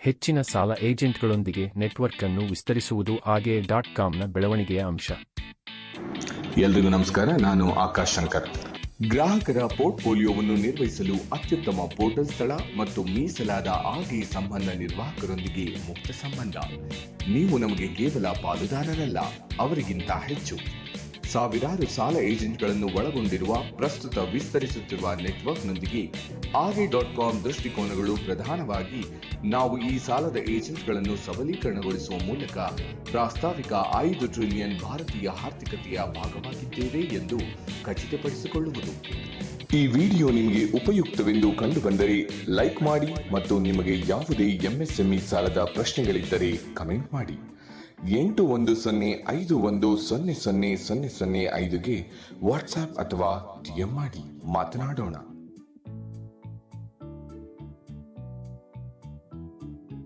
ಹೆಚ್ಚಿನ ಸಾಲ ಏಜೆಂಟ್ಗಳೊಂದಿಗೆ ನೆಟ್ವರ್ಕ್ ಅನ್ನು ವಿಸ್ತರಿಸುವುದು AGE.comನ ಬೆಳವಣಿಗೆಯ ಅಂಶ. ಎಲ್ರಿಗೂ ನಮಸ್ಕಾರ. ನಾನು ಆಕಾಶ್ ಶಂಕರ್. ಗ್ರಾಹಕರ ಪೋರ್ಟ್ಫೋಲಿಯೋವನ್ನು ನಿರ್ವಹಿಸಲು ಅತ್ಯುತ್ತಮ ಪೋರ್ಟಲ್ ಸ್ಥಳ ಮತ್ತು ಮೀಸಲಾದ AGE ಸಂಬಂಧ ನಿರ್ವಾಹಕರೊಂದಿಗೆ ಮುಕ್ತ ಸಂಬಂಧ. ನೀವು ನಮಗೆ ಕೇವಲ ಪಾಲುದಾರರಲ್ಲ, ಅವರಿಗಿಂತ ಹೆಚ್ಚು. ಸಾವಿರಾರು ಸಾಲ ಏಜೆಂಟ್ಗಳನ್ನು ಒಳಗೊಂಡಿರುವ ಪ್ರಸ್ತುತ ವಿಸ್ತರಿಸುತ್ತಿರುವ ನೆಟ್ವರ್ಕ್ನೊಂದಿಗೆ AGE.com ದೃಷ್ಟಿಕೋನಗಳು ಪ್ರಧಾನವಾಗಿ ನಾವು ಈ ಸಾಲದ ಏಜೆಂಟ್ಗಳನ್ನು ಸಬಲೀಕರಣಗೊಳಿಸುವ ಮೂಲಕ ಪ್ರಾಸ್ತಾವಿಕ 5 ಟ್ರಿಲಿಯನ್ ಭಾರತೀಯ ಆರ್ಥಿಕತೆಯ ಭಾಗವಾಗಿದ್ದೇವೆ ಎಂದು ಖಚಿತಪಡಿಸಿಕೊಳ್ಳುವುದು. ಈ ವಿಡಿಯೋ ನಿಮಗೆ ಉಪಯುಕ್ತವೆಂದು ಕಂಡುಬಂದರೆ ಲೈಕ್ ಮಾಡಿ ಮತ್ತು ನಿಮಗೆ ಯಾವುದೇ MSME ಸಾಲದ ಪ್ರಶ್ನೆಗಳಿದ್ದರೆ ಕಮೆಂಟ್ ಮಾಡಿ. 8105100005ಗೆ ವಾಟ್ಸ್ಆಪ್ ಅಥವಾ DM ಮಾಡಿ ಮಾತನಾಡೋಣ.